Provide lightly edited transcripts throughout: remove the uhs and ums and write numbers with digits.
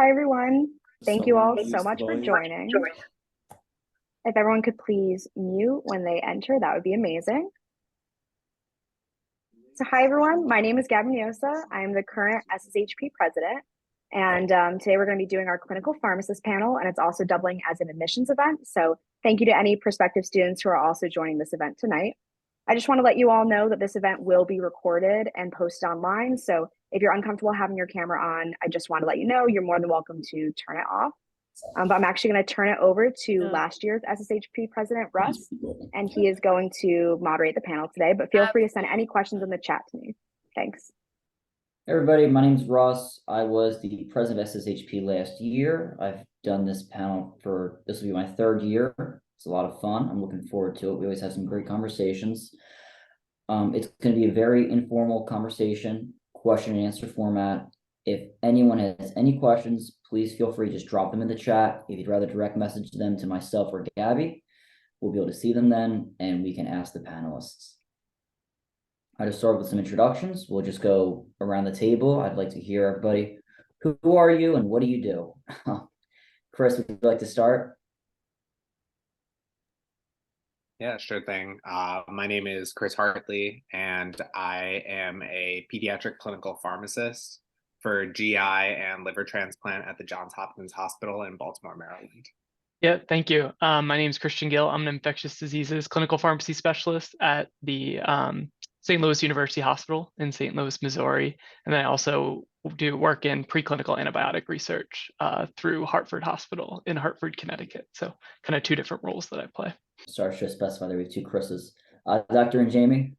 Hi, everyone. Thank you all so Someone much for volume. joining. If everyone could please mute when they enter, that would be amazing. So, hi, everyone. My name is Gabby Niosa. I am the current SSHP president. And today we're going to be doing our clinical pharmacist panel, and it's also doubling as an admissions event. So, thank you to any prospective students who are also joining this event tonight. I just want to let you all know that this event will be recorded and posted online. So, if you're uncomfortable having your camera on, I just want to let you know you're more than welcome to turn it off. But I'm actually going to turn it over to last year's SSHP president, Russ, and he is going to moderate the panel today. But feel free to send any questions in the chat to me. Thanks. Hey everybody, my name's Ross. I was the president of SSHP last year. I've done this panel this will be my third year. It's a lot of fun. I'm looking forward to it. We always have some great conversations. It's going to be a very informal conversation, question and answer format. If anyone has any questions, please feel free to just drop them in the chat. If you'd rather direct message them to myself or Gabby, we'll be able to see them then, and we can ask the panelists. I'll just start with some introductions. We'll just go around the table. I'd like to hear everybody. Who are you and what do you do? Chris, would you like to start? Yeah, sure thing. My name is Chris Hartley, and I am a pediatric clinical pharmacist for GI and liver transplant at the Johns Hopkins Hospital in Baltimore, Maryland. Yeah, thank you. My name is Christian Gill. I'm an infectious diseases clinical pharmacy specialist at the St. Louis University Hospital in St. Louis, Missouri. And then I also do work in preclinical antibiotic research through Hartford Hospital in Hartford, Connecticut. So kind of two different roles that I play. Sorry, I should specify there we have two Chris's. Dr. and Jamie?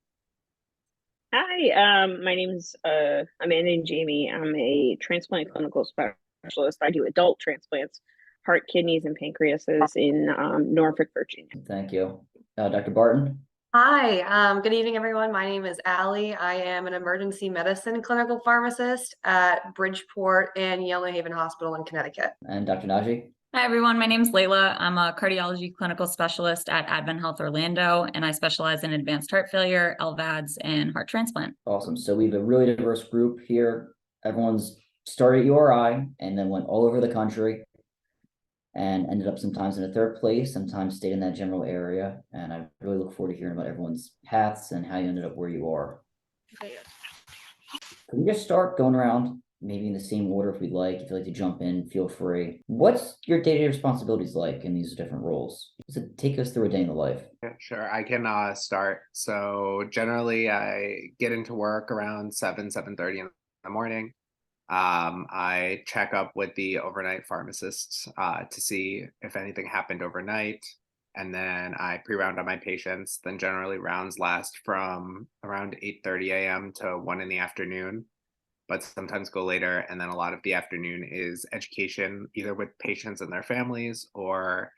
Hi, my name's Amanda and Jamie. I'm a transplant clinical specialist. I do adult transplants, heart, kidneys, and pancreases in Norfolk, Virginia. Thank you. Dr. Barton? Hi, good evening, everyone. My name is Allie. I am an emergency medicine clinical pharmacist at Bridgeport and Yale New Haven Hospital in Connecticut. And Dr. Najee? Hi, everyone. My name is Layla. I'm a cardiology clinical specialist at Advent Health Orlando, and I specialize in advanced heart failure, LVADs, and heart transplant. Awesome. So we have a really diverse group here. Everyone's started at URI and then went all over the country and ended up sometimes in a third place, sometimes stayed in that general area. And I really look forward to hearing about everyone's paths and how you ended up where you are. Can we just start going around, maybe in the same order if we'd like? If you'd like to jump in, feel free. What's your day-to-day responsibilities like in these different roles? So take us through a day in the life. Yeah, sure. I can start. So generally, I get into work around 7:30 in the morning. I check up with the overnight pharmacists to see if anything happened overnight. And then I pre-round on my patients. Then generally rounds last from around 8:30 a.m. to 1 in the afternoon, but sometimes go later. And then a lot of the afternoon is education, either with patients and their families or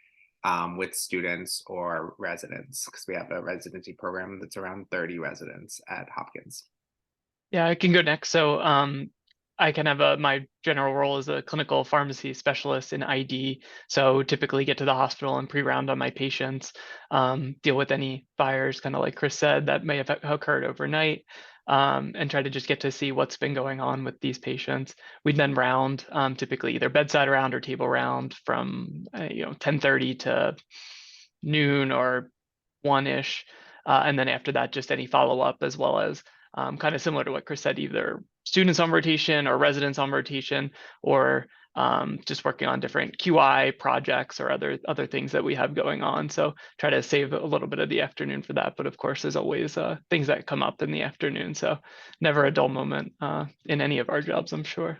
with students or residents, because we have a residency program that's around 30 residents at Hopkins. Yeah, I can go next. So I can have my general role as a clinical pharmacy specialist in ID. So typically get to the hospital and pre-round on my patients, deal with any fires, kind of like Chris said, that may have occurred overnight, and try to just get to see what's been going on with these patients. We'd then round, typically either bedside round or table round from 10:30 to noon or 1-ish. And then after that, just any follow-up, as well as kind of similar to what Chris said, either students on rotation or residents on rotation, or just working on different QI projects or other things that we have going on. So try to save a little bit of the afternoon for that. But of course, there's always things that come up in the afternoon. So never a dull moment in any of our jobs, I'm sure.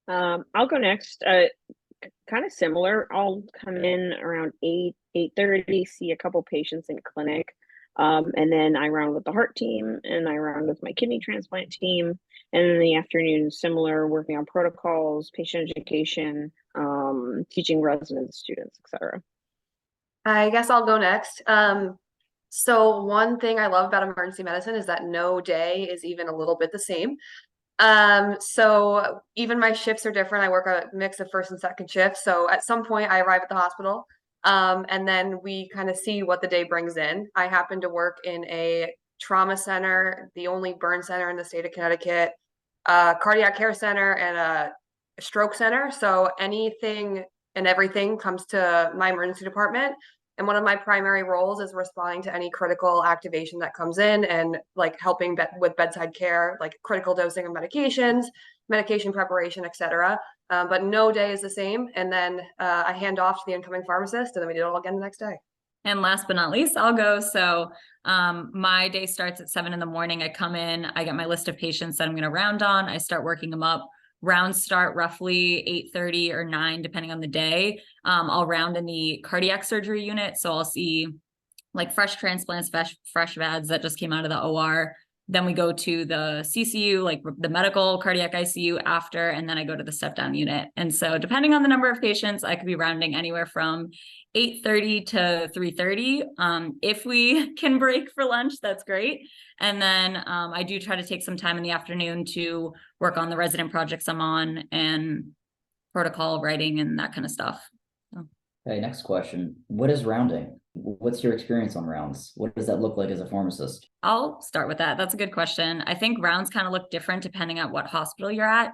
I'll go next. Kind of similar. I'll come in around 8:30, see a couple patients in clinic. And then I round with the heart team and I round with my kidney transplant team. And in the afternoon, similar, working on protocols, patient education, teaching residents, students, etc. I guess I'll go next. So one thing I love about emergency medicine is that no day is even a little bit the same. So even my shifts are different. I work a mix of first and second shifts. So at some point I arrive at the hospital, and then we kind of see what the day brings in. I happen to work in a trauma center, the only burn center in the state of Connecticut, cardiac care center, and a stroke center. So anything and everything comes to my emergency department. And one of my primary roles is responding to any critical activation that comes in and like helping with bedside care, like critical dosing of medications, medication preparation, etc. But no day is the same. And then I hand off to the incoming pharmacist, and then we do it all again the next day. And last but not least, I'll go. So my day starts at 7 in the morning. I come in, I get my list of patients that I'm going to round on. I start working them up. Rounds start roughly 8:30 or 9, depending on the day. I'll round in the cardiac surgery unit. So I'll see like fresh transplants, fresh VADs that just came out of the OR. Then we go to the CCU, like the medical cardiac ICU after, and then I go to the step down unit. And so depending on the number of patients, I could be rounding anywhere from 8:30 to 3:30. If we can break for lunch, that's great. And then I do try to take some time in the afternoon to work on the resident projects I'm on and protocol writing and that kind of stuff. So. Okay, next question. What is rounding? What's your experience on rounds? What does that look like as a pharmacist? I'll start with that. That's a good question. I think rounds kind of look different depending on what hospital you're at.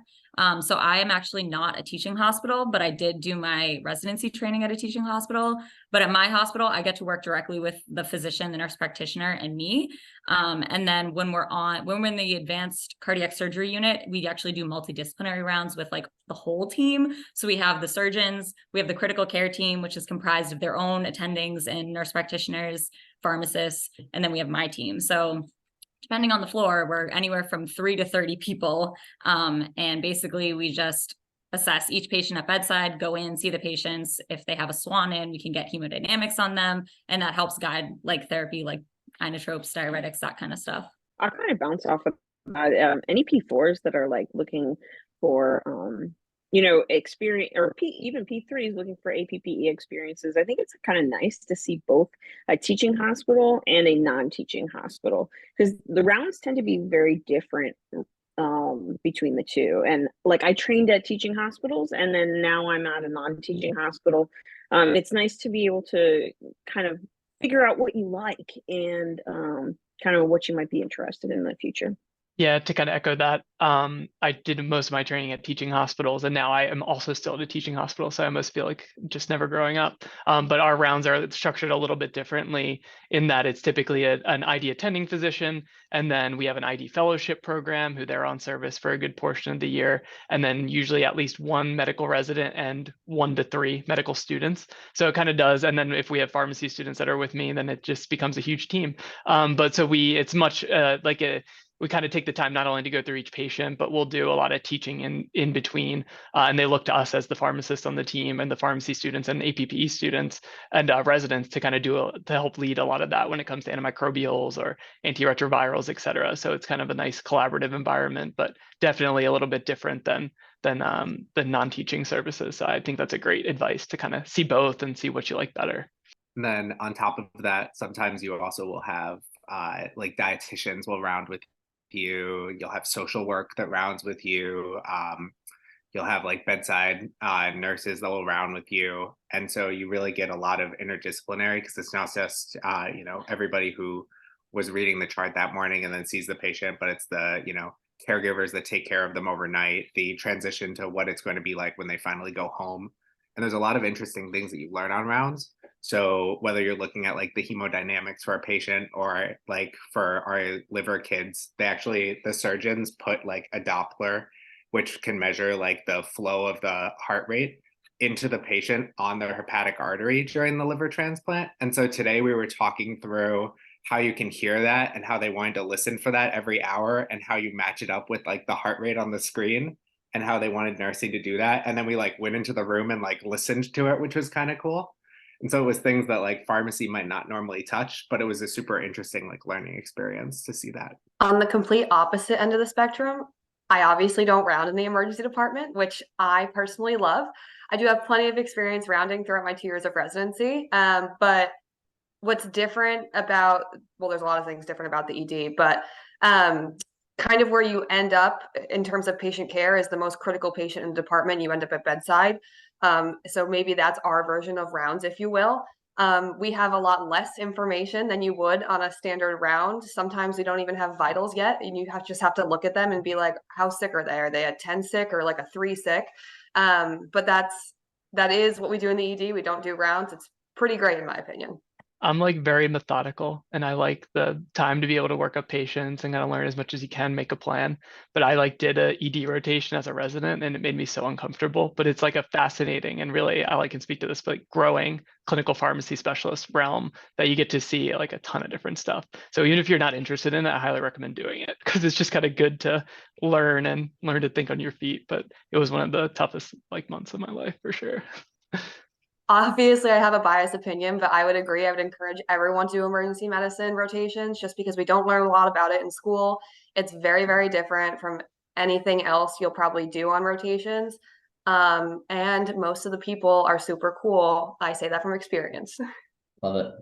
So I am actually not a teaching hospital, but I did do my residency training at a teaching hospital. But at my hospital, I get to work directly with the physician, the nurse practitioner, and me. And then when we're in the advanced cardiac surgery unit, we actually do multidisciplinary rounds with like the whole team. So we have the surgeons, we have the critical care team, which is comprised of their own attendings and nurse practitioners, pharmacists, and then we have my team. So depending on the floor, we're anywhere from 3 to 30 people. And basically we just assess each patient at bedside, go in, see the patients. If they have a SWAN in, we can get hemodynamics on them. And that helps guide like therapy, like inotropes, diuretics, that kind of stuff. I'll kind of bounce off of any P4s that are like looking for, experience, or even P3s looking for APPE experiences. I think it's kind of nice to see both a teaching hospital and a non-teaching hospital, because the rounds tend to be very different between the two. And like I trained at teaching hospitals, and then now I'm at a non-teaching hospital. It's nice to be able to kind of figure out what you like and kind of what you might be interested in the future. Yeah, to kind of echo that, I did most of my training at teaching hospitals, and now I am also still at a teaching hospital, so I must feel like just never growing up. But our rounds are structured a little bit differently in that it's typically an ID attending physician, and then we have an ID fellowship program who they're on service for a good portion of the year, and then usually at least one medical resident and 1 to 3 medical students. So it kind of does, and then if we have pharmacy students that are with me, then it just becomes a huge team. But so it's much we kind of take the time not only to go through each patient, but we'll do a lot of teaching in between. And they look to us as the pharmacists on the team and the pharmacy students and APPE students and residents to kind of to help lead a lot of that when it comes to antimicrobials or antiretrovirals, et cetera. So it's kind of a nice collaborative environment, but definitely a little bit different than the non-teaching services. So I think that's a great advice to kind of see both and see what you like better. And then on top of that, sometimes you also will have like dietitians will round with you. You'll have social work that rounds with you. You'll have like bedside nurses that will round with you. And so you really get a lot of interdisciplinary, because it's not just, everybody who was reading the chart that morning and then sees the patient, but it's the, caregivers that take care of them overnight, the transition to what it's going to be like when they finally go home. And there's a lot of interesting things that you learn on rounds. So whether you're looking at like the hemodynamics for a patient or like for our liver kids, the surgeons put like a Doppler, which can measure like the flow of the heart rate into the patient on the hepatic artery during the liver transplant. And so today we were talking through how you can hear that and how they wanted to listen for that every hour and how you match it up with like the heart rate on the screen and how they wanted nursing to do that. And then we like went into the room and like listened to it, which was kind of cool. And so it was things that like pharmacy might not normally touch, but it was a super interesting like learning experience to see that. On the complete opposite end of the spectrum, I obviously don't round in the emergency department, which I personally love. I do have plenty of experience rounding throughout my 2 years of residency. But what's different about, well, there's a lot of things different about the ED, but kind of where you end up in terms of patient care is the most critical patient in the department. You end up at bedside. So maybe that's our version of rounds, if you will. We have a lot less information than you would on a standard round. Sometimes we don't even have vitals yet, and you just have to look at them and be like, how sick are they? Are they a 10 sick or like a 3 sick? But that is what we do in the ED. We don't do rounds. It's pretty great in my opinion. I'm like very methodical, and I like the time to be able to work up patients and kind of learn as much as you can, make a plan. But I like did a ED rotation as a resident, and it made me so uncomfortable. But it's like a fascinating and really, I can speak to this, but growing clinical pharmacy specialist realm that you get to see like a ton of different stuff. So even if you're not interested in it, I highly recommend doing it because it's just kind of good to learn and learn to think on your feet. But it was one of the toughest like months of my life for sure. Obviously, I have a biased opinion, but I would agree. I would encourage everyone to do emergency medicine rotations just because we don't learn a lot about it in school. It's very, very different from anything else you'll probably do on rotations. And most of the people are super cool. I say that from experience. Love it.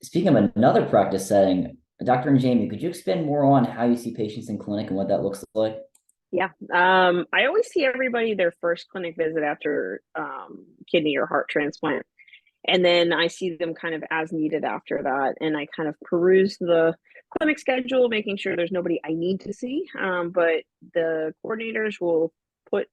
Speaking of another practice setting, Dr. and Jamie, could you expand more on how you see patients in clinic and what that looks like? Yeah. I always see everybody their first clinic visit after kidney or heart transplant. And then I see them kind of as needed after that. And I kind of peruse the clinic schedule, making sure there's nobody I need to see. But the coordinators will put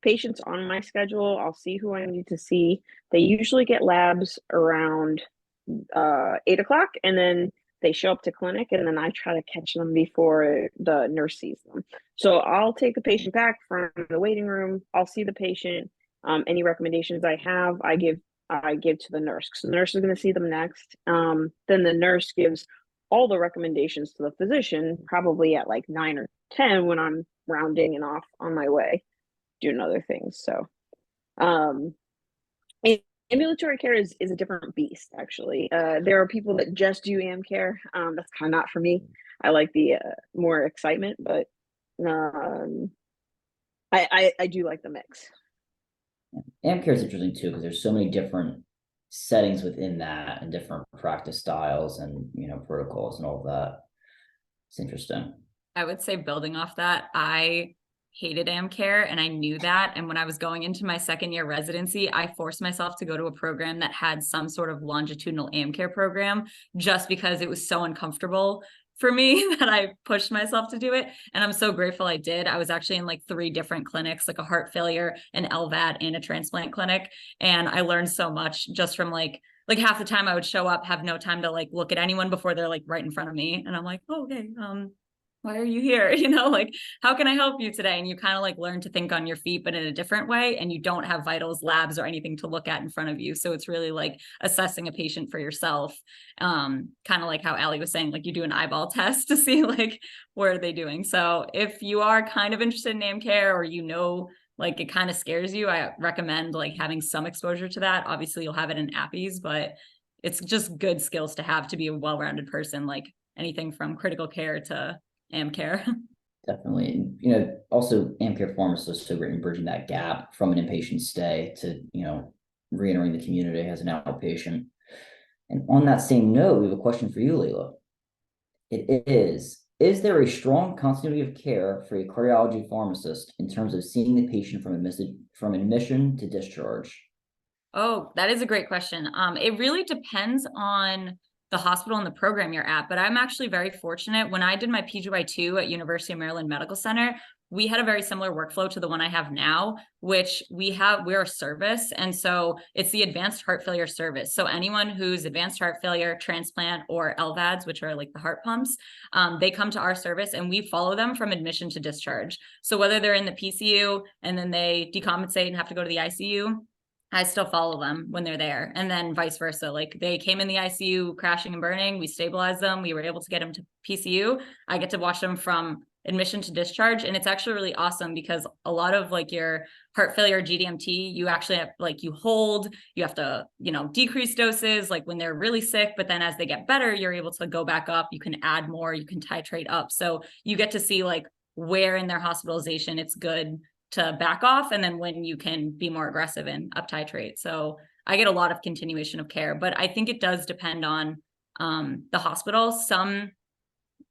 patients on my schedule. I'll see who I need to see. They usually get labs around 8 o'clock, and then they show up to clinic, and then I try to catch them before the nurse sees them. So I'll take the patient back from the waiting room. I'll see the patient. Any recommendations I have, I give to the nurse. So the nurse is going to see them next. Then the nurse gives all the recommendations to the physician, probably at like 9 or 10 when I'm rounding and off on my way doing other things. So ambulatory care is a different beast, actually. There are people that just do AM care. That's kind of not for me. I like the more excitement, but I do like the mix. AM care is interesting too, because there's so many different settings within that and different practice styles and, protocols and all of that. It's interesting. I would say building off that, I hated AM care and I knew that. And when I was going into my second year residency, I forced myself to go to a program that had some sort of longitudinal AM care program just because it was so uncomfortable for me that I pushed myself to do it. And I'm so grateful I did. I was actually in like 3 different clinics, like a heart failure, an LVAD, and a transplant clinic. And I learned so much just from like half the time I would show up, have no time to like look at anyone before they're like right in front of me. And I'm like, oh, okay, why are you here? Like, how can I help you today? And you kind of like learn to think on your feet, but in a different way. And you don't have vitals, labs, or anything to look at in front of you. So it's really like assessing a patient for yourself. Kind of like how Allie was saying, like you do an eyeball test to see like, what are they doing? So if you are kind of interested in AM care, or like it kind of scares you, I recommend like having some exposure to that. Obviously you'll have it in APPEs, but it's just good skills to have to be a well-rounded person, like anything from critical care to AM care. Definitely. Also AM care pharmacists are so great in bridging that gap from an inpatient stay to, re-entering the community as an outpatient. And on that same note, we have a question for you, Leila. It is there a strong continuity of care for a cardiology pharmacist in terms of seeing the patient from admission to discharge? Oh, that is a great question. It really depends on the hospital and the program you're at, but I'm actually very fortunate. When I did my PGY2 at University of Maryland Medical Center, we had a very similar workflow to the one I have now, which we're a service. And so it's the advanced heart failure service. So anyone who's advanced heart failure, transplant, or LVADs, which are like the heart pumps, they come to our service and we follow them from admission to discharge. So whether they're in the PCU and then they decompensate and have to go to the ICU, I still follow them when they're there, and then vice versa. Like they came in the ICU crashing and burning, we stabilized them, we were able to get them to PCU. I get to watch them from admission to discharge, and it's actually really awesome because a lot of like your heart failure GDMT, you actually have like you have to decrease doses like when they're really sick, but then as they get better, you're able to go back up, you can add more, you can titrate up. So you get to see like where in their hospitalization it's good to back off, and then when you can be more aggressive and up titrate. So I get a lot of continuation of care, but I think it does depend on the hospital. Some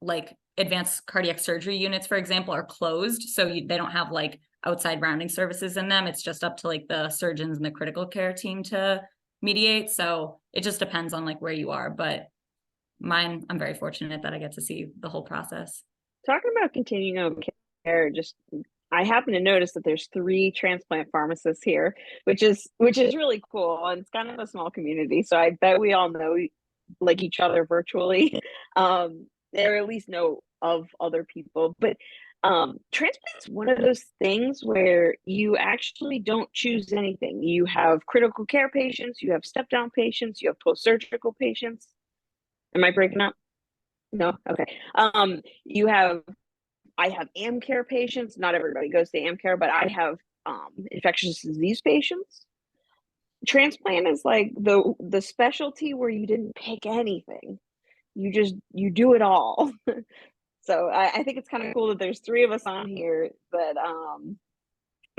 like advanced cardiac surgery units, for example, are closed. So they don't have like outside rounding services in them. It's just up to like the surgeons and the critical care team to mediate. So it just depends on like where you are, but mine, I'm very fortunate that I get to see the whole process. Talking about continuum of care, just I happen to notice that there's 3 transplant pharmacists here, which is really cool, and it's kind of a small community. So I bet we all know like each other virtually, or at least know of other people. But transplant's one of those things where you actually don't choose anything. You have critical care patients, you have step down patients, you have post surgical patients. Am I breaking up? No, okay. You have I have AmCare patients. Not everybody goes to AmCare, but I have infectious disease patients. Transplant is like the specialty where you didn't pick anything. You do it all. So I think it's kind of cool that there's 3 of us on here, but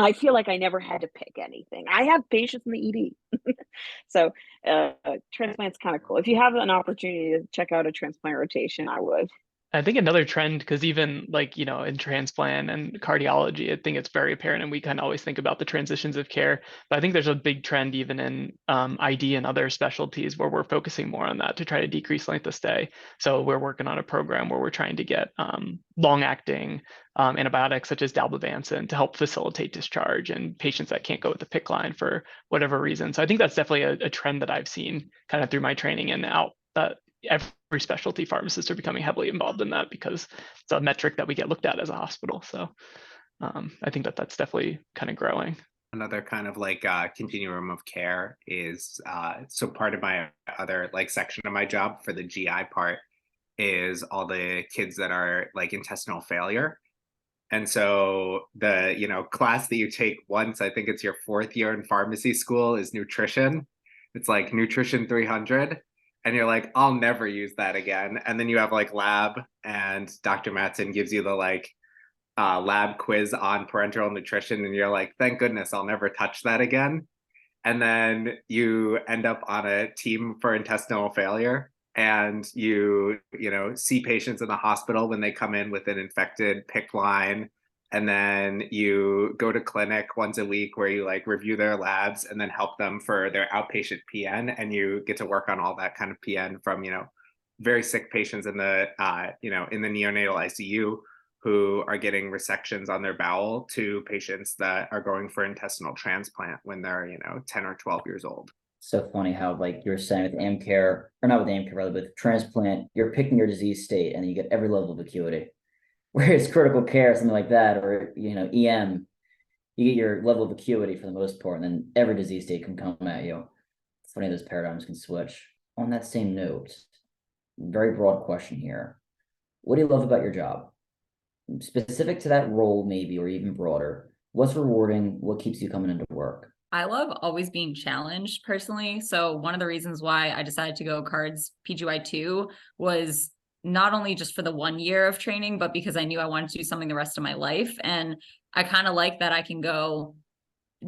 I feel like I never had to pick anything. I have patients in the ED. So transplant's kind of cool. If you have an opportunity to check out a transplant rotation, I would. I think another trend, because even like, in transplant and cardiology, I think it's very apparent, and we kind of always think about the transitions of care. But I think there's a big trend even in ID and other specialties where we're focusing more on that to try to decrease length of stay. So we're working on a program where we're trying to get long-acting antibiotics such as dalbavancin to help facilitate discharge in patients that can't go with the PICC line for whatever reason. So I think that's definitely a trend that I've seen kind of through my training and out that every specialty pharmacists are becoming heavily involved in that because it's a metric that we get looked at as a hospital. So I think that's definitely kind of growing. Another kind of like continuum of care is so part of my other like section of my job for the GI part is all the kids that are like intestinal failure. And so the class that you take once, I think it's your 4th year in pharmacy school, is nutrition. It's like nutrition 300. And you're like, I'll never use that again. And then you have like lab, and Dr. Mattson gives you the like lab quiz on parenteral nutrition. And you're like, thank goodness I'll never touch that again. And then you end up on a team for intestinal failure, and you see patients in the hospital when they come in with an infected PICC line. And then you go to clinic once a week where you like review their labs and then help them for their outpatient PN. And you get to work on all that kind of PN from, very sick patients in the, in the neonatal ICU who are getting resections on their bowel to patients that are going for intestinal transplant when they're, 10 or 12 years old. So funny how, like you're saying with AmCare, or not with AmCare, rather, but with transplant, you're picking your disease state and you get every level of acuity. Whereas critical care, something like that, or EM, you get your level of acuity for the most part, and then every disease state can come at you. It's funny those paradigms can switch. On that same note, very broad question here. What do you love about your job? Specific to that role, maybe, or even broader. What's rewarding? What keeps you coming into work? I love always being challenged personally. So one of the reasons why I decided to go cards PGY2 was not only just for the 1 year of training, but because I knew I wanted to do something the rest of my life. And I kind of like that I can go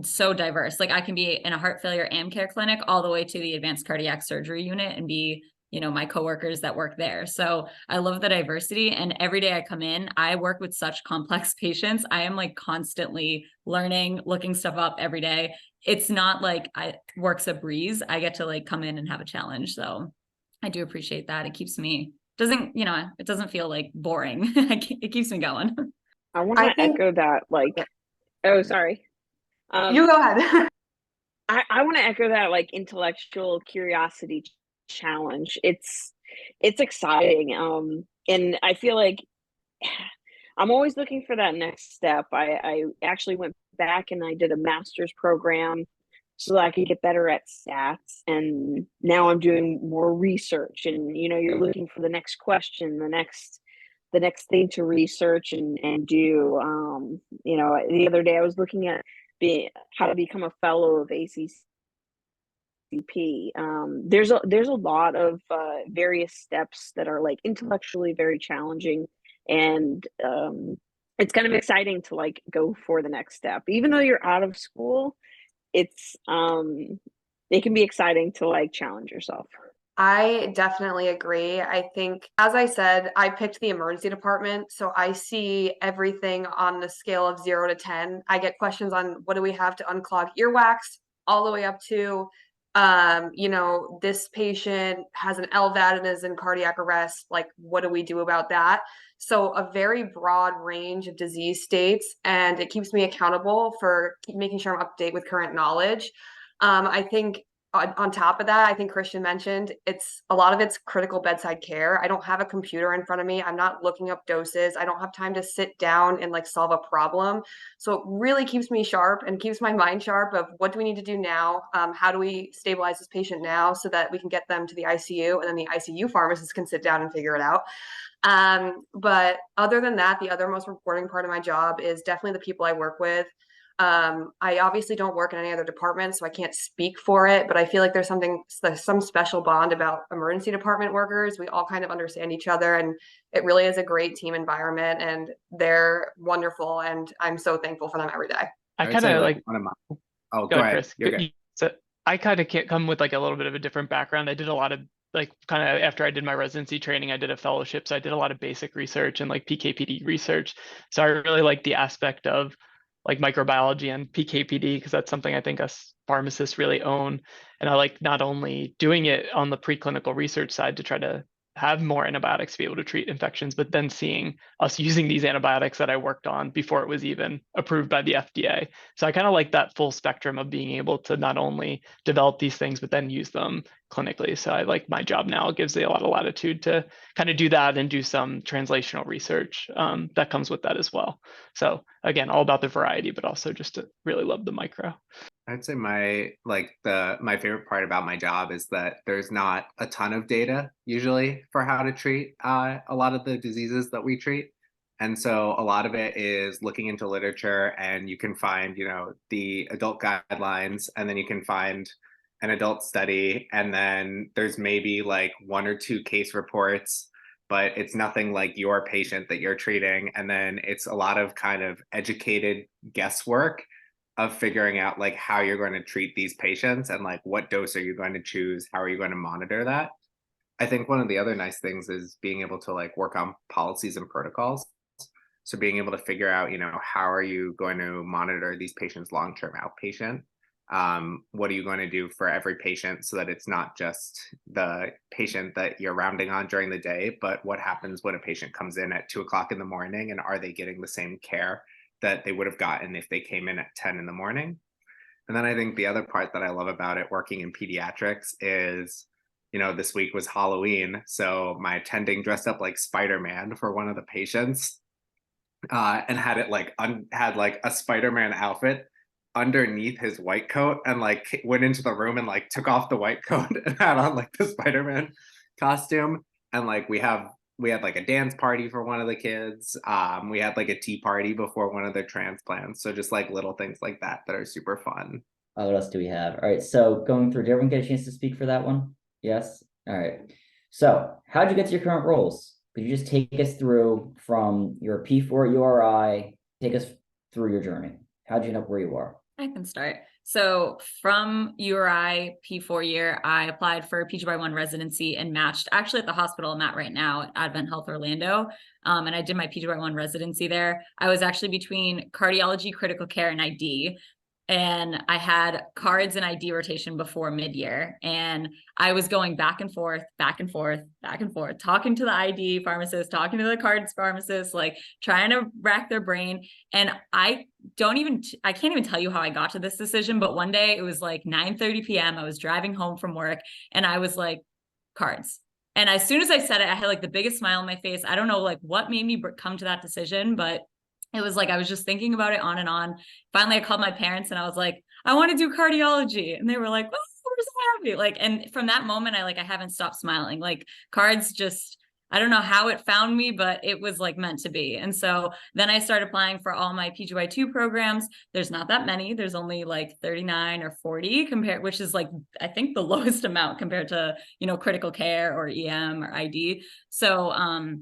so diverse. Like I can be in a heart failure AmCare clinic all the way to the advanced cardiac surgery unit and be, my coworkers that work there. So I love the diversity. And every day I come in, I work with such complex patients. I am like constantly learning, looking stuff up every day. It's not like work's a breeze. I get to like come in and have a challenge. So I do appreciate that. It keeps me it doesn't feel like boring. It keeps me going. I want to echo that. Like, oh, sorry. You go ahead. I want to echo that like intellectual curiosity challenge. It's exciting. And I feel like I'm always looking for that next step. I actually went back and I did a master's program so that I could get better at stats. And now I'm doing more research, and you're looking for the next question, the next thing to research and do. The other day I was looking at how to become a fellow of ACCP. There's a lot of various steps that are like intellectually very challenging, and it's kind of exciting to like go for the next step, even though you're out of school. It's it can be exciting to like challenge yourself. I definitely agree. I think, as I said, I picked the emergency department, so I see everything on the scale of 0 to 10. I get questions on what do we have to unclog earwax, all the way up to you know, this patient has an LVAD and is in cardiac arrest. Like, what do we do about that? So a very broad range of disease states, and it keeps me accountable for making sure I'm up to date with current knowledge. I think on top of that, I think Christian mentioned a lot of it's critical bedside care. I don't have a computer in front of me. I'm not looking up doses. I don't have time to sit down and like solve a problem. So it really keeps me sharp and keeps my mind sharp of what do we need to do now? How do we stabilize this patient now so that we can get them to the ICU, and then the ICU pharmacist can sit down and figure it out. But other than that, the other most rewarding part of my job is definitely the people I work with. I obviously don't work in any other department, so I can't speak for it, but I feel like there's some special bond about emergency department workers. We all kind of understand each other, and it really is a great team environment, and they're wonderful, and I'm so thankful for them every day. I would kind say, of like, one of my. Oh, go go ahead, ahead. Chris. You're good. So I kind of can't come with like a little bit of a different background. I did a lot of like kind of after I did my residency training, I did a fellowship. So I did a lot of basic research and like PKPD research. So I really like the aspect of like microbiology and PKPD because that's something I think us pharmacists really own. And I like not only doing it on the preclinical research side to try to have more antibiotics to be able to treat infections, but then seeing us using these antibiotics that I worked on before it was even approved by the FDA. So I kind of like that full spectrum of being able to not only develop these things, but then use them clinically. So I like my job now. It gives me a lot of latitude to kind of do that and do some translational research that comes with that as well. So again, all about the variety, but also just to really love the micro. I'd say my favorite part about my job is that there's not a ton of data usually for how to treat a lot of the diseases that we treat. And so a lot of it is looking into literature, and you can find, the adult guidelines, and then you can find an adult study, and then there's maybe like one or two case reports, but it's nothing like your patient that you're treating. And then it's a lot of kind of educated guesswork of figuring out like how you're going to treat these patients and like what dose are you going to choose, how are you going to monitor that. I think one of the other nice things is being able to like work on policies and protocols. So being able to figure out, how are you going to monitor these patients long-term outpatient? What are you going to do for every patient so that it's not just the patient that you're rounding on during the day, but what happens when a patient comes in at 2:00 in the morning, and are they getting the same care that they would have gotten if they came in at 10 in the morning? And then I think the other part that I love about it working in pediatrics is, this week was Halloween. So my attending dressed up like Spider-Man for one of the patients, and had it like had like a Spider-Man outfit underneath his white coat, and like went into the room and like took off the white coat and had on like the Spider-Man costume. And like we had like a dance party for one of the kids. We had like a tea party before one of their transplants. So just like little things like that are super fun. What else do we have? All right, so going through, did everyone get a chance to speak for that one? Yes? All right. So how'd you get to your current roles? Could you just take us through from your P4 URI, take us through your journey? How'd you end up where you are? I can start. So from URI P4 year, I applied for PGY1 residency and matched actually at the hospital I'm at right now at Advent Health Orlando. And I did my PGY1 residency there. I was actually between cardiology, critical care, and ID. And I had cards and ID rotation before mid-year. And I was going back and forth, back and forth, back and forth, talking to the ID pharmacist, talking to the cards pharmacist, like trying to rack their brain. And I can't even tell you how I got to this decision, but one day it was like 9:30 p.m. I was driving home from work and I was like, cards. And as soon as I said it, I had like the biggest smile on my face. I don't know like what made me come to that decision, but it was like I was just thinking about it on and on. Finally, I called my parents and I was like, I want to do cardiology. And they were like, oh, we're so happy. Like, and from that moment, I haven't stopped smiling. Like cards just, I don't know how it found me, but it was like meant to be. And so then I started applying for all my PGY2 programs. There's not that many. There's only like 39 or 40 which is like, I think the lowest amount compared to, critical care or EM or ID. So I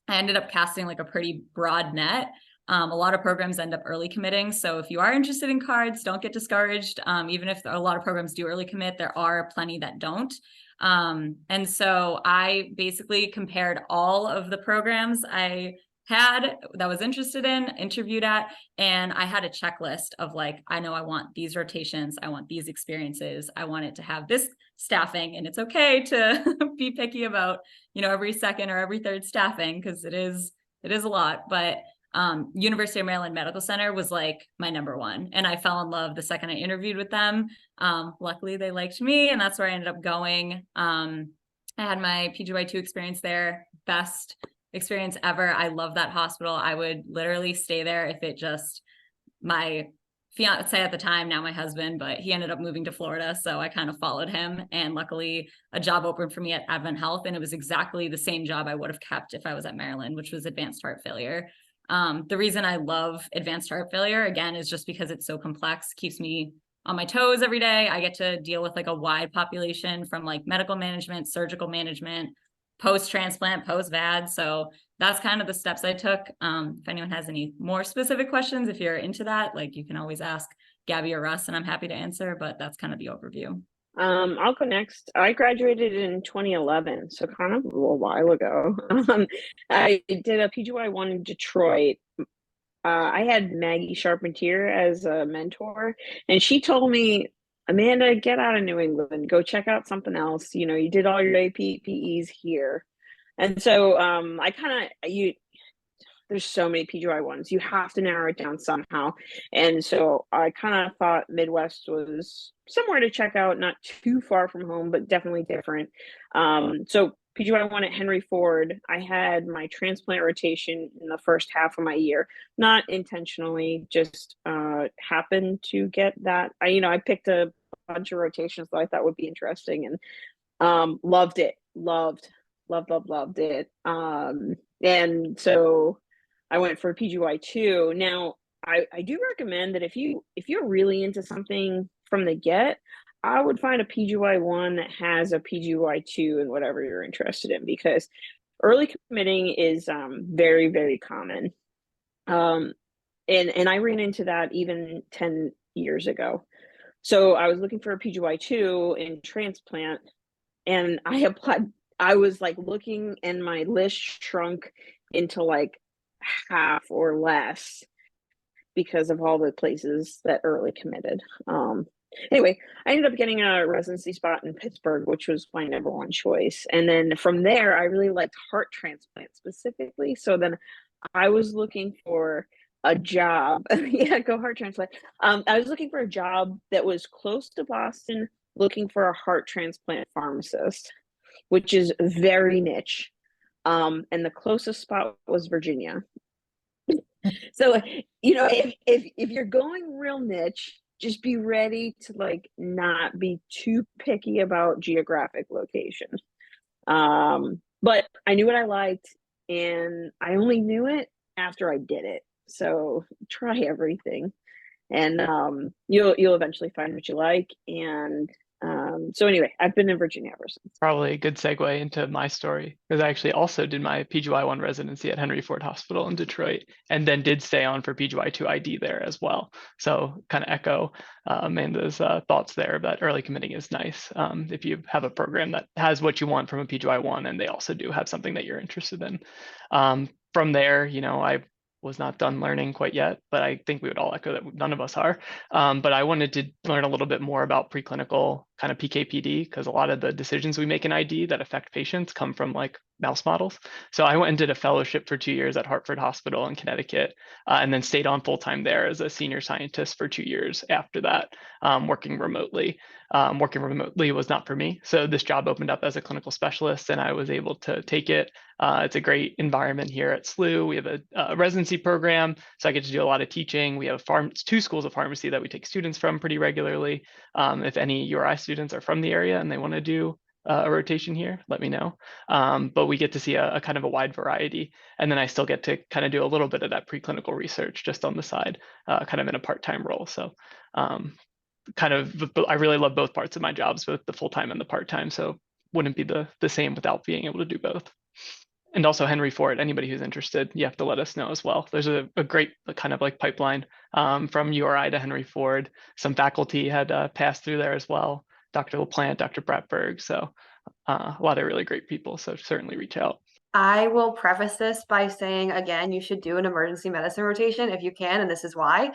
ended up casting like a pretty broad net. A lot of programs end up early committing. So if you are interested in cards, don't get discouraged. Even if a lot of programs do early commit, there are plenty that don't. And so I basically compared all of the programs. I that was interested in, interviewed at, and I had a checklist of like, I know I want these rotations, I want these experiences, I want it to have this staffing, and it's okay to be picky about, you know, every second or every third staffing, because it is a lot. But University of Maryland Medical Center was like my number one, and I fell in love the second I interviewed with them. Luckily they liked me, and that's where I ended up going. I had my PGY2 experience there, best experience ever. I love that hospital. I would literally stay there if it just, my fiance at the time, now my husband, but he ended up moving to Florida, so I kind of followed him, and luckily a job opened for me at Advent Health, and it was exactly the same job I would have kept if I was at Maryland, which was advanced heart failure. The reason I love advanced heart failure, again, is just because it's so complex, keeps me on my toes every day. I get to deal with like a wide population, from like medical management, surgical management, post-transplant, post-VAD. So that's kind of the steps I took. If anyone has any more specific questions, if you're into that, like, you can always ask Gabby or Russ, and I'm happy to answer, but that's kind of the overview. I'll go next. I graduated in 2011, so kind of a little while ago. I did a PGY1 in Detroit. I had Maggie Charpentier as a mentor, and she told me, Amanda, get out of New England, go check out something else. You know, you did all your APPEs here. And so I kind of, there's so many PGY1s, you have to narrow it down somehow. And so I kind of thought Midwest was somewhere to check out, not too far from home, but definitely different. So PGY1 at Henry Ford, I had my transplant rotation in the first half of my year, not intentionally, just happened to get that. I picked a bunch of rotations that I thought would be interesting, and loved it, loved it. And so I went for PGY2. Now, I do recommend that if you're really into something from the get, I would find a PGY1 that has a PGY2 and whatever you're interested in, because early committing is very, very common. And I ran into that even 10 years ago. So I was looking for a PGY2 in transplant, and I applied. I was like looking, and my list shrunk into like half or less because of all the places that early committed. Anyway, I ended up getting a residency spot in Pittsburgh, which was my number one choice. And then from there, I really liked heart transplant specifically. So then I was looking for a job. Yeah, go heart transplant. I was looking for a job that was close to Boston, looking for a heart transplant pharmacist, which is very niche. And the closest spot was Virginia. So, if you're going real niche, just be ready to like not be too picky about geographic location. But I knew what I liked, and I only knew it after I did it. So try everything, and you'll eventually find what you like. And so anyway, I've been in Virginia ever since. Probably a good segue into my story, because I actually also did my PGY1 residency at Henry Ford Hospital in Detroit, and then did stay on for PGY2 ID there as well. So kind of echo Amanda's thoughts there, that early committing is nice if you have a program that has what you want from a PGY1, and they also do have something that you're interested in. From there, I was not done learning quite yet, but I think we would all echo that none of us are. But I wanted to learn a little bit more about preclinical kind of PK/PD, because a lot of the decisions we make in ID that affect patients come from like mouse models. So I went and did a fellowship for 2 years at Hartford Hospital in Connecticut, and then stayed on full time there as a senior scientist for 2 years after that, working remotely. Working remotely was not for me. So this job opened up as a clinical specialist, and I was able to take it. It's a great environment here at SLU. We have a residency program, so I get to do a lot of teaching. We have 2 schools of pharmacy that we take students from pretty regularly. If any URI students are from the area and they want to do a rotation here, let me know. But we get to see a kind of a wide variety. And then I still get to kind of do a little bit of that preclinical research just on the side, kind of in a part-time role. So I really love both parts of my jobs, both the full-time and the part-time. So wouldn't be the same without being able to do both. And also Henry Ford, anybody who's interested, you have to let us know as well. There's a great kind of like pipeline from URI to Henry Ford. Some faculty had passed through there as well. Dr. LaPlante, Dr. Bratberg. So a lot of really great people. So certainly reach out. I will preface this by saying, again, you should do an emergency medicine rotation if you can, and this is why.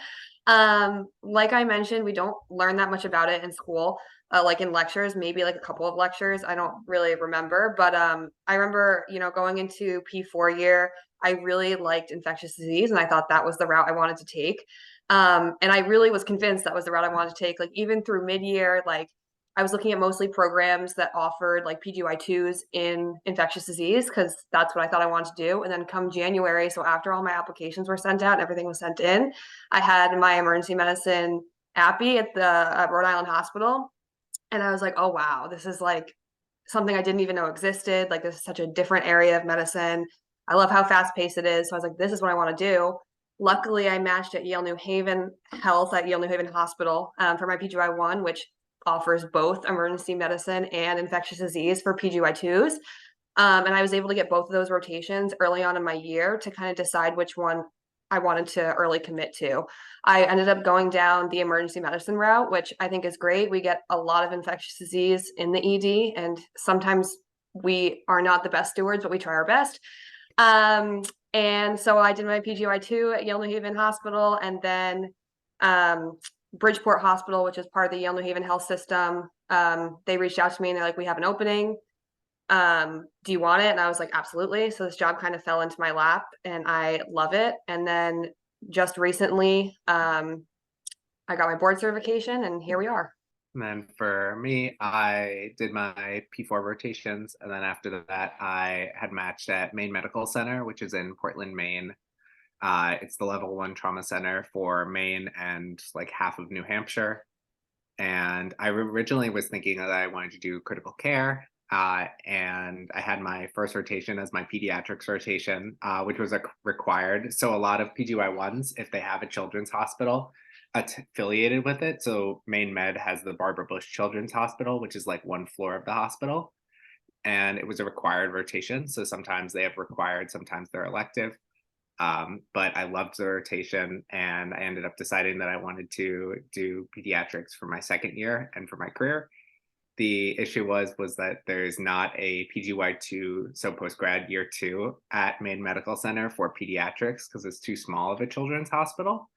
Like I mentioned, we don't learn that much about it in school, like in lectures, maybe like a couple of lectures. I don't really remember, but I remember, going into P4 year, I really liked infectious disease, and I thought that was the route I wanted to take. And I really was convinced that was the route I wanted to take. Like even through mid-year, like I was looking at mostly programs that offered like PGY2s in infectious disease because that's what I thought I wanted to do. And then come January, so after all my applications were sent out and everything was sent in, I had my emergency medicine appy at the Rhode Island hospital. And I was like, oh, wow, this is like something I didn't even know existed. Like this is such a different area of medicine. I love how fast paced it is. So I was like, this is what I want to do. Luckily, I matched at Yale New Haven Health at Yale New Haven Hospital for my PGY1, which offers both emergency medicine and infectious disease for PGY2s. And I was able to get both of those rotations early on in my year to kind of decide which one I wanted to early commit to. I ended up going down the emergency medicine route, which I think is great. We get a lot of infectious disease in the ED, and sometimes we are not the best stewards, but we try our best. And so I did my PGY2 at Yale New Haven Hospital, and then Bridgeport Hospital, which is part of the Yale New Haven Health System. They reached out to me and they're like, we have an opening. Do you want it? And I was like, absolutely. So this job kind of fell into my lap and I love it. And then just recently, I got my board certification and here we are. And then for me, I did my P4 rotations. And then after that, I had matched at Maine Medical Center, which is in Portland, Maine. It's the level 1 trauma center for Maine and like half of New Hampshire. And I originally was thinking that I wanted to do critical care. And I had my first rotation as my pediatrics rotation, which was required. So a lot of PGY1s, if they have a children's hospital affiliated with it. So Maine Med has the Barbara Bush Children's Hospital, which is like one floor of the hospital. And it was a required rotation. So sometimes they have required, sometimes they're elective. But I loved the rotation and I ended up deciding that I wanted to do pediatrics for my second year and for my career. The issue was that there's not a PGY2, so postgrad year 2 at Maine Medical Center for pediatrics because it's too small of a children's hospital.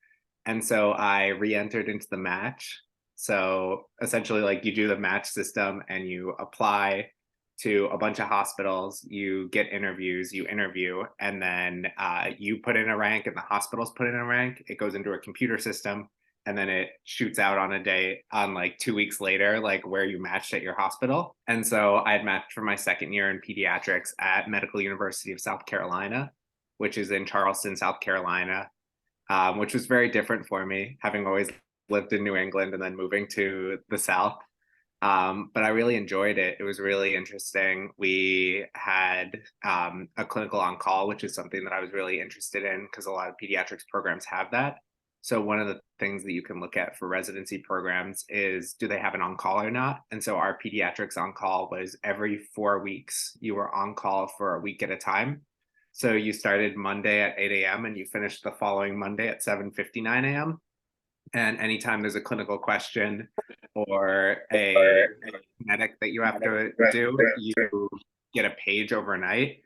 And so I re-entered into the match. So essentially like you do the match system and you apply to a bunch of hospitals, you get interviews, you interview, and then you put in a rank and the hospitals put in a rank. It goes into a computer system and then it shoots out on a day on like 2 weeks later, like where you matched at your hospital. And so I had matched for my second year in pediatrics at Medical University of South Carolina, which is in Charleston, South Carolina, which was very different for me, having always lived in New England and then moving to the South. But I really enjoyed it. It was really interesting. We had a clinical on-call, which is something that I was really interested in because a lot of pediatrics programs have that. So one of the things that you can look at for residency programs is, do they have an on-call or not? And so our pediatrics on-call was every 4 weeks, you were on call for a week at a time. So you started Monday at 8 a.m. and you finished the following Monday at 7:59 a.m. And anytime there's a clinical question or a kinetic that you have to do, you get a page overnight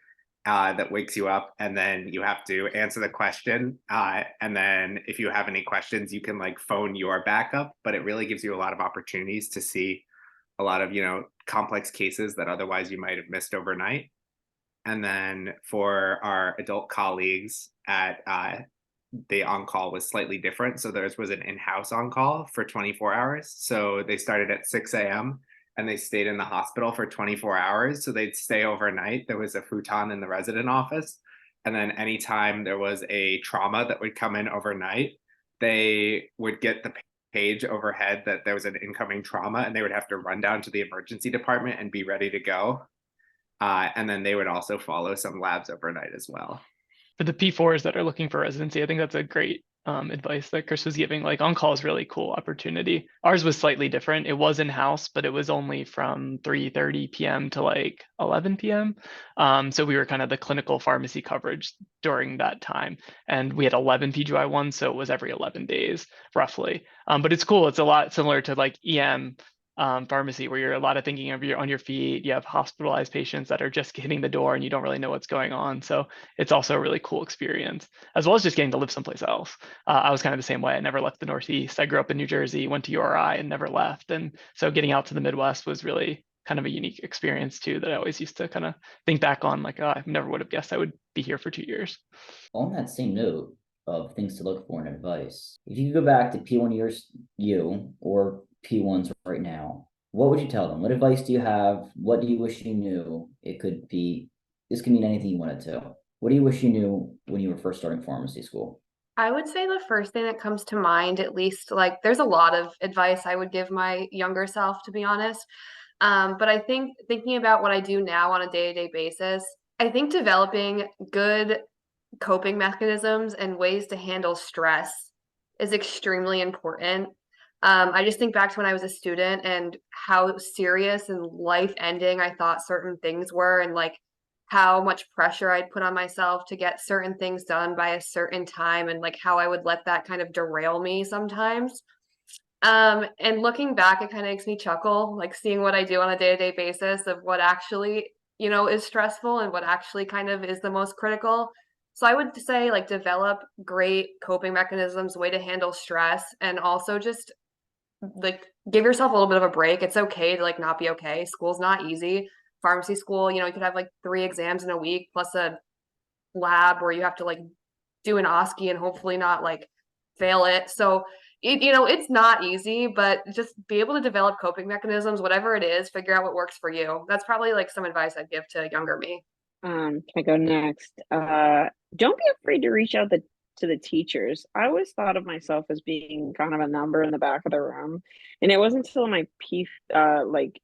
that wakes you up, and then you have to answer the question. And then if you have any questions, you can like phone your backup, but it really gives you a lot of opportunities to see a lot of, complex cases that otherwise you might have missed overnight. And then for our adult colleagues at the on-call was slightly different. So theirs was an in-house on-call for 24 hours. So they started at 6 a.m. and they stayed in the hospital for 24 hours. So they'd stay overnight. There was a futon in the resident office. And then anytime there was a trauma that would come in overnight, they would get the page overhead that there was an incoming trauma and they would have to run down to the emergency department and be ready to go. And then they would also follow some labs overnight as well. For the P4s that are looking for residency, I think that's a great advice that Chris was giving. Like on-call is really cool opportunity. Ours was slightly different. It was in-house, but it was only from 3:30 p.m. to like 11 p.m. So we were kind of the clinical pharmacy coverage during that time. And we had 11 PGY1s, so it was every 11 days roughly. But it's cool. It's a lot similar to like EM pharmacy, where you're a lot of thinking of you're on your feet. You have hospitalized patients that are just hitting the door and you don't really know what's going on. So it's also a really cool experience, as well as just getting to live someplace else. I was kind of the same way. I never left the Northeast. I grew up in New Jersey, went to URI and never left. And so getting out to the Midwest was really kind of a unique experience too, that I always used to kind of think back on, like, oh, I never would have guessed I would be here for 2 years. On that same note of things to look for in advice, if you could go back to P1 years you or P1s right now, what would you tell them? What advice do you have? What do you wish you knew? It could be, this could mean anything you wanted to. What do you wish you knew when you were first starting pharmacy school? I would say the first thing that comes to mind, at least, like there's a lot of advice I would give my younger self, to be honest. But I think thinking about what I do now on a day-to-day basis, I think developing good coping mechanisms and ways to handle stress is extremely important. I just think back to when I was a student and how serious and life-ending I thought certain things were, and like how much pressure I'd put on myself to get certain things done by a certain time, and like how I would let that kind of derail me sometimes. And looking back, it kind of makes me chuckle, like seeing what I do on a day-to-day basis of what actually, is stressful and what actually kind of is the most critical. So I would say like develop great coping mechanisms, way to handle stress, and also just like give yourself a little bit of a break. It's okay to like not be okay. School's not easy. Pharmacy school, you could have like 3 exams in a week plus a lab where you have to like do an OSCE and hopefully not like fail it. So it's not easy, but just be able to develop coping mechanisms, whatever it is, figure out what works for you. That's probably like some advice I'd give to younger me. Can I go next? Don't be afraid to reach out to the teachers. I always thought of myself as being kind of a number in the back of the room, and it wasn't until my like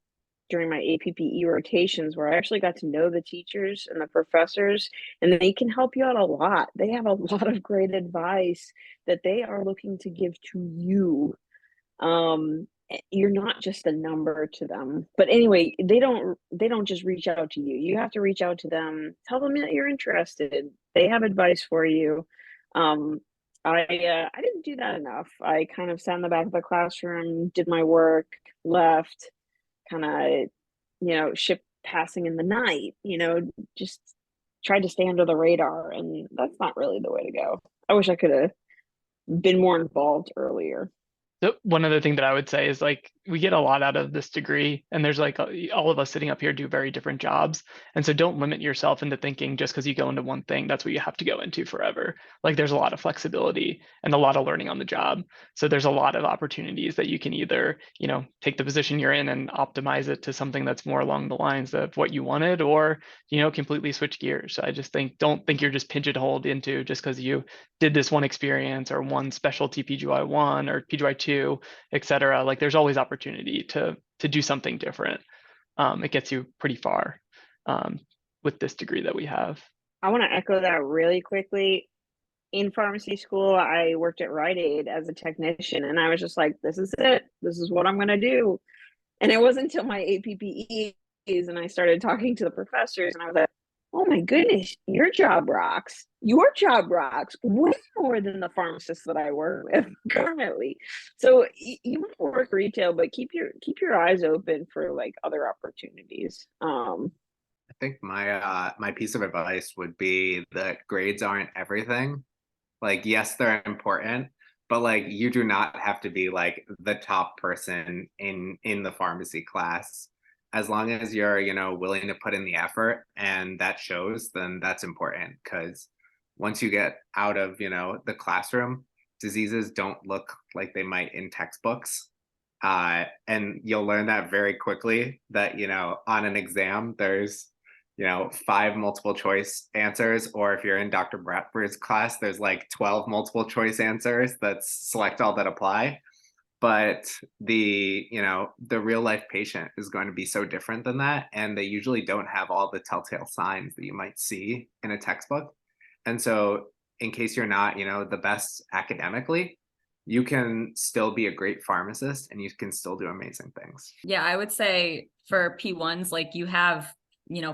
during my APPE rotations where I actually got to know the teachers and the professors, and they can help you out a lot. They have a lot of great advice that they are looking to give to you. You're not just a number to them. But anyway, they don't just reach out to you. You have to reach out to them, tell them that you're interested. They have advice for you. I didn't do that enough. I kind of sat in the back of the classroom, did my work, left, kind of, ship passing in the night, just tried to stay under the radar. And that's not really the way to go. I wish I could have been more involved earlier. So one other thing that I would say is, like, we get a lot out of this degree, and there's like all of us sitting up here do very different jobs. And so don't limit yourself into thinking just because you go into one thing, that's what you have to go into forever. Like, there's a lot of flexibility and a lot of learning on the job. So there's a lot of opportunities that you can either, take the position you're in and optimize it to something that's more along the lines of what you wanted, or, completely switch gears. So I just don't think you're just pigeonholed into just because you did this one experience or one specialty PGY1 or PGY2, et cetera. Like, there's always opportunity to do something different. It gets you pretty far with this degree that we have. I want to echo that really quickly. In pharmacy school, I worked at Rhode as a technician, and I was just like, this is it. This is what I'm going to do. And it wasn't until my APPEs and I started talking to the professors, and I was like, oh my goodness, your job rocks. Your job rocks way more than the pharmacists that I work with currently. So you want to work retail, but keep your eyes open for like other opportunities. I think my piece of advice would be that grades aren't everything. Like, yes, they're important, but like you do not have to be like the top person in the pharmacy class. As long as you're, willing to put in the effort and that shows, then that's important. Because once you get out of, the classroom, diseases don't look like they might in textbooks. And you'll learn that very quickly that, on an exam, there's, 5 multiple choice answers, or if you're in Dr. Bradford's class, there's like 12 multiple choice answers that select all that apply. But the real life patient is going to be so different than that, and they usually don't have all the telltale signs that you might see in a textbook. And so in case you're not the best academically, you can still be a great pharmacist and you can still do amazing things. Yeah, I would say for P1s, like, you have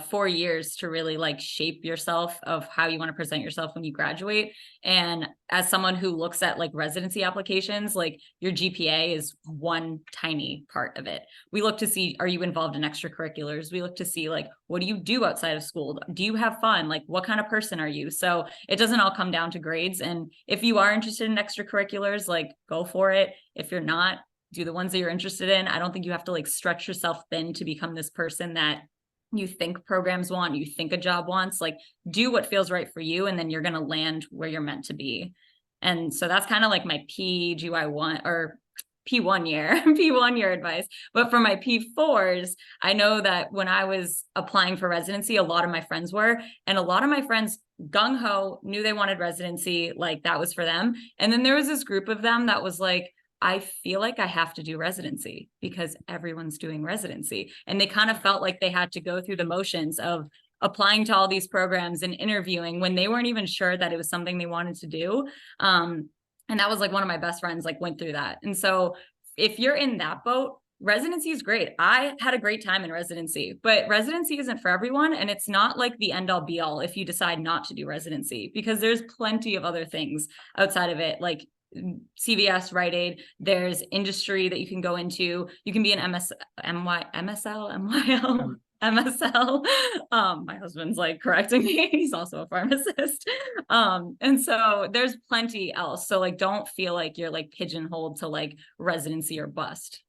4 years to really like shape yourself of how you want to present yourself when you graduate. And as someone who looks at like residency applications, like your GPA is one tiny part of it. We look to see, are you involved in extracurriculars? We look to see like, what do you do outside of school? Do you have fun? Like, what kind of person are you? So it doesn't all come down to grades. And if you are interested in extracurriculars, like go for it. If you're not, do the ones that you're interested in. I don't think you have to like stretch yourself thin to become this person that you think programs want, you think a job wants. Like do what feels right for you, and then you're going to land where you're meant to be. And so that's kind of like my PGY1 or P1 year, P1 year advice. But for my P4s, I know that when I was applying for residency, a lot of my friends were, and a lot of my friends gung-ho knew they wanted residency, like that was for them. And then there was this group of them that was like, I feel like I have to do residency because everyone's doing residency. And they kind of felt like they had to go through the motions of applying to all these programs and interviewing when they weren't even sure that it was something they wanted to do. And that was like one of my best friends like went through that. And so if you're in that boat, residency is great. I had a great time in residency, but residency isn't for everyone. And it's not like the end all be all if you decide not to do residency, because there's plenty of other things outside of it, like CVS, Rite Aid. There's industry that you can go into. You can be an MSL. My husband's like correcting me. He's also a pharmacist. And so there's plenty else. So like, don't feel like you're like pigeonholed to like residency or bust.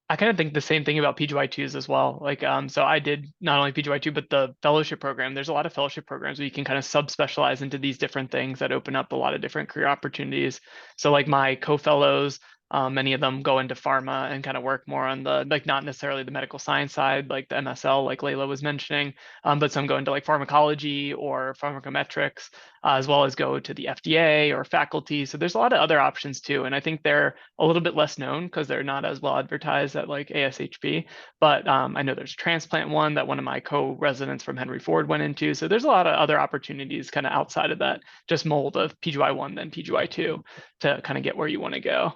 I kind of think the same thing about PGY2s as well. Like, so I did not only PGY2, but the fellowship program. There's a lot of fellowship programs where you can kind of subspecialize into these different things that open up a lot of different career opportunities. So like my co-fellows, many of them go into pharma and kind of work more on the, like not necessarily the medical science side, like the MSL, like Layla was mentioning, but some go into like pharmacology or pharmacometrics, as well as go to the FDA or faculty. So there's a lot of other options too. And I think they're a little bit less known because they're not as well advertised at like ASHP. But I know there's transplant one that one of my co-residents from Henry Ford went into. So there's a lot of other opportunities kind of outside of that just mold of PGY1 then PGY2 to kind of get where you want to go.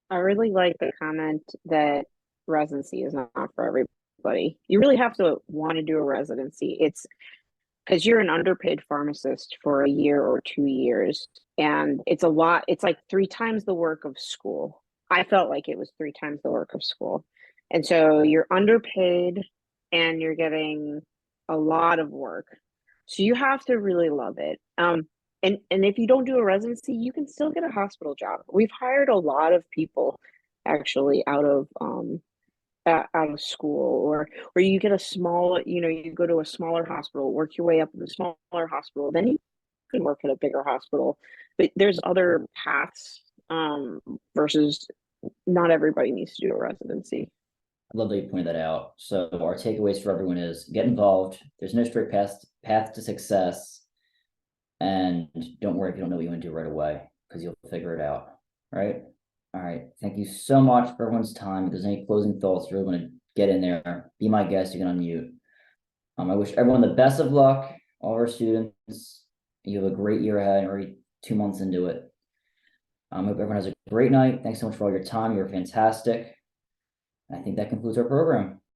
I really like the comment that residency is not for everybody. You really have to want to do a residency. It's because you're an underpaid pharmacist for a year or 2 years, and it's a lot. It's like 3 times the work of school. I felt like it was 3 times the work of school. And so you're underpaid and you're getting a lot of work. So you have to really love it. And if you don't do a residency, you can still get a hospital job. We've hired a lot of people actually out of school, or you get a small, you go to a smaller hospital, work your way up in a smaller hospital, then you can work at a bigger hospital. But there's other paths, versus not everybody needs to do a residency. I love that you pointed that out. So our takeaways for everyone is get involved. There's no straight path to success. And don't worry if you don't know what you want to do right away, because you'll figure it out. Right? All right. Thank you so much for everyone's time. If there's any closing thoughts, really want to get in there, be my guest, you can unmute. I wish everyone the best of luck, all our students. You have a great year ahead, already 2 months into it. I hope everyone has a great night. Thanks so much for all your time. You're fantastic. I think that concludes our program.